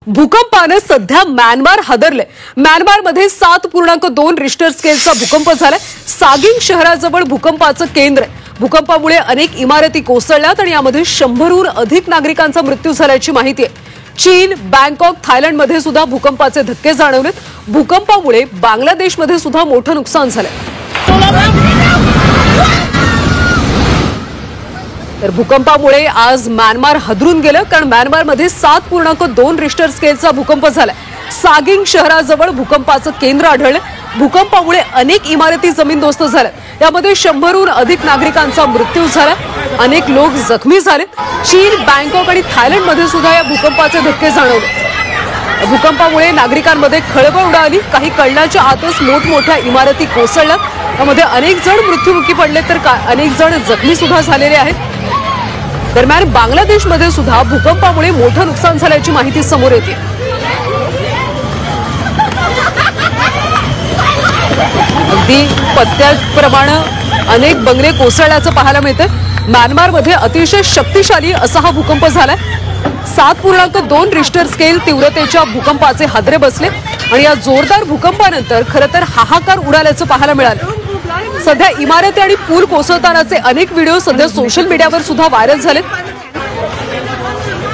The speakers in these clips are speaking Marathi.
भूकंपाने सध्या म्यानमार हादरले। म्यानमारमध्ये 7.2 रिश्टर स्केलचा भूकंप झालाय। सागिंग शहराजवळ भूकंपाचं केंद्र आहे। भूकंपामुळे अनेक इमारती कोसळल्यात आणि यामध्ये 100हून अधिक नागरिकांचा मृत्यू झाल्याची माहिती आहे। चीन, बँकॉक, थायलंडमध्ये सुद्धा भूकंपाचे धक्के जाणवलेत। भूकंपामुळे बांगलादेशमध्ये सुद्धा मोठं नुकसान झालंय। तर भूकंपामुळे आज म्यानमार हादरून गेलं, कारण म्यानमारमध्ये 7.2 रिश्टर स्केलचा भूकंप झालाय। सागिंग शहराजवळ भूकंपाचं केंद्र आढळलं। भूकंपामुळे अनेक इमारती जमीनदोस्त झाल्यात। यामध्ये 100हून अधिक नागरिकांचा मृत्यू झाला, अनेक लोक जखमी झालेत। चीन, बँकॉक आणि थायलंडमध्ये सुद्धा या भूकंपाचे धक्के जाणवले। भूकंपामुळे नागरिकांमध्ये खळबळ उडाली। काही कळण्याच्या आतच मोठमोठ्या इमारती कोसळल्यात। यामध्ये अनेक जण मृत्युमुखी पडले तर अनेक जण जखमी सुद्धा झालेले आहेत। दरम्यान बांगलादेशमध्ये सुद्धा भूकंपामुळे मोठं नुकसान झाल्याची माहिती समोर येते। अगदी पत्त्याप्रमाणे अनेक बंगले कोसळल्याचं पाहायला मिळतं। म्यानमारमध्ये अतिशय शक्तिशाली असा हा भूकंप झालाय। 7.2 रिश्टर स्केल तीव्रतेच्या भूकंपाचे हादरे बसले आणि या जोरदार भूकंपानंतर खरं तर हाहाकार उडाल्याचं पाहायला मिळालं। सध्या इमारती आणि पूल कोसळतानाचे अनेक व्हिडिओ सध्या सोशल मीडियावर सुद्धा व्हायरल झालेत।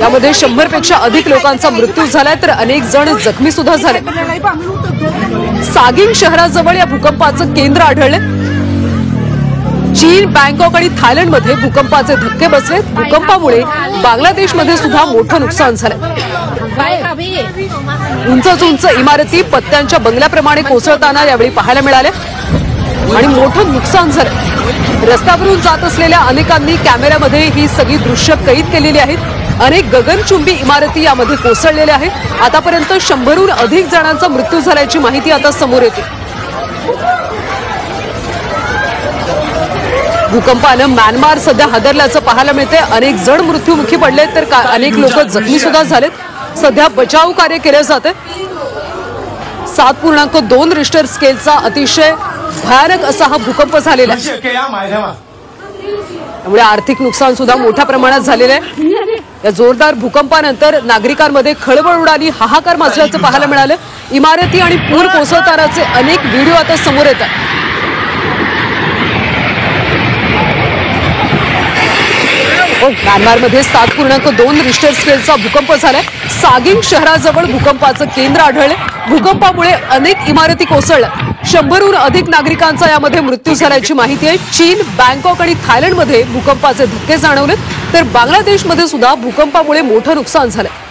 यामध्ये 100पेक्षा अधिक लोकांचा मृत्यू झालाय तर अनेक जण जखमी सुद्धा झाले। सागिंग शहराजवळ या भूकंपाचं केंद्र आढळलं। चीन, बँकॉक आणि थायलंडमध्ये भूकंपाचे धक्के बसले। भूकंपामुळे बांगलादेशमध्ये सुद्धा मोठं नुकसान झालंय। उंच इमारती पत्त्यांच्या बंगल्याप्रमाणे कोसळताना यावेळी पाहायला मिळाल्या आणि मोठं नुकसान झालं। रस्त्यावरून जात असलेल्या अनेकांनी कॅमेऱ्यामध्ये ही सगळी दृश्य कैद केलेली आहेत। अनेक गगनचुंबी इमारती यामध्ये कोसळलेल्या आहेत। आतापर्यंत 100हून अधिक जणांचा मृत्यू झाल्याची माहिती आता समोर येते। भूकंपानं म्यानमार सध्या हादरल्याचं पाहायला मिळते। अनेक जण मृत्युमुखी पडले तर अनेक लोक जखमी सुद्धा झालेत। सध्या बचाव कार्य केले जाते। 7.2 रिश्टर स्केलचा अतिशय भयानक असा हा भूकंप झालेला आहे। त्यामुळे आर्थिक नुकसान सुद्धा मोठ्या प्रमाणात झालेलं आहे। या जोरदार भूकंपानंतर नागरिकांमध्ये खळबळ उडाली, हाहाकार माजल्याचं पाहायला मिळालं। इमारती आणि पूल कोसळतानाचे अनेक व्हिडिओ आता समोर येतात। म्यानमारमध्ये 7.2 रिश्टर स्केलचा भूकंप झालाय। सागिंग शहराजवळ भूकंपाचं केंद्र आढळलं। भूकंपामुळे अनेक इमारती कोसळल्या। 100हून अधिक नागरिकांचा यामध्ये मृत्यू झाल्याची माहिती आहे। चीन, बँकॉक आणि थायलंडमध्ये भूकंपाचे धक्के जाणवलेत तर बांगलादेशमध्ये सुद्धा भूकंपामुळे मोठं नुकसान झालंय।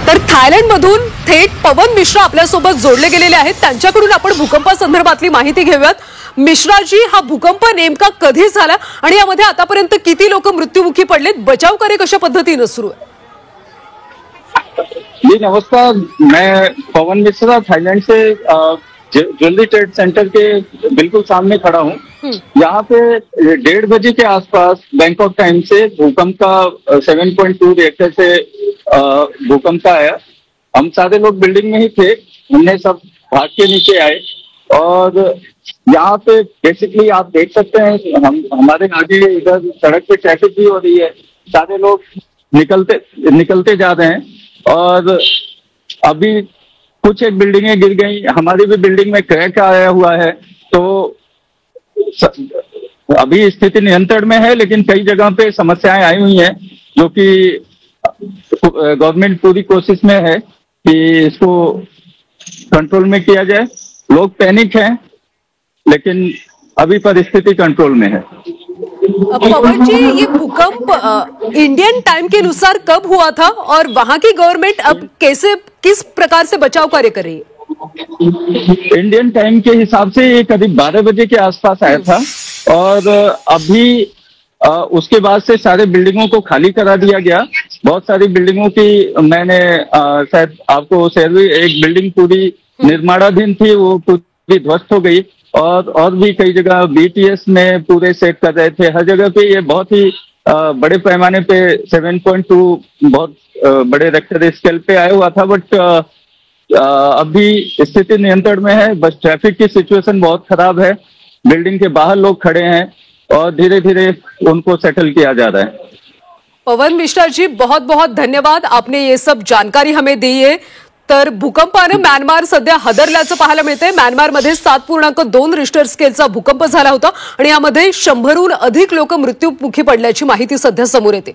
तर थायलंडमधून थेट पवन मिश्रा आपल्यासोबत जोडले गेलेले आहेत। त्यांच्याकडून आपण भूकंपासंदर्भातली माहिती घेऊयात। मिश्राजी, हा भूकंप नेमका कधी झाला आणि यामध्ये आतापर्यंत किती लोक मृत्युमुखी पडलेत? बचाव कार्य कशा पद्धतीने सुरू है? जी नमस्कार, मैं पवन मिश्रा थाईलैंड से ज्वेलरी ट्रेड सेंटर के बिल्कुल सामने खड़ा हूँ। यहाँ पे 1:30 बजे के आसपास बैंकॉक टाइम से भूकंप का 7.2 रिएक्टर से भूकंप का आया। हम सारे लोग बिल्डिंग में ही थे। हमने सब भाग के नीचे आए और यहाँ पे बेसिकली आप देख सकते हैं हमारे आगे इधर सड़क पे ट्रैफिक भी हो रही है। सारे लोग निकलते जा रहे हैं और अभी कुछ एक बिल्डिंगें गिर गई। हमारी भी बिल्डिंग में क्रैक आया हुआ है। तो अभी स्थिति नियंत्रण में है, लेकिन कई जगह पे समस्याएं आई हुई हैं, जो कि गवर्नमेंट पूरी कोशिश में है कि इसको कंट्रोल में किया जाए। लोग पैनिक हैं, लेकिन अभी परिस्थिति कंट्रोल में है। पवन जी, ये भूकंप इंडियन टाइम के अनुसार कब हुआ था और वहां की गवर्नमेंट अब किस प्रकार से बचाव कार्य कर रही है? इंडियन टाइम के हिसाब से ये करीब 12 बजे के आसपास आया था और अभी उसके बाद से सारे बिल्डिंगों को खाली करा दिया गया। बहुत सारी बिल्डिंगों की मैंने शायद आपको शेयर हुई, एक बिल्डिंग पूरी निर्माणाधीन थी, वो पूरी ध्वस्त हो गई और भी कई जगह बीटीएस में पूरे सेट कर रहे थे। हर जगह पे ये बहुत ही बड़े पैमाने पे 7.2 बहुत बड़े रेक्टर स्केल पे आया हुआ था। बट अभी स्थिति नियंत्रण में है। बस ट्रैफिक की सिचुएशन बहुत खराब है बिल्डिंग के बाहर लोग खड़े हैं और धीरे धीरे उनको सेटल किया जा रहा है। पवन मिश्रा जी, बहुत बहुत धन्यवाद, आपने ये सब जानकारी हमें दी आहे। तर भूकंपानं म्यानमार सध्या हादरल्याचं पाहायला मिळतंय। म्यानमारमध्ये 7.2 रिश्टर स्केलचा भूकंप झाला होता आणि यामध्ये 100हून अधिक लोक मृत्युमुखी पडल्याची माहिती सध्या समोर येते।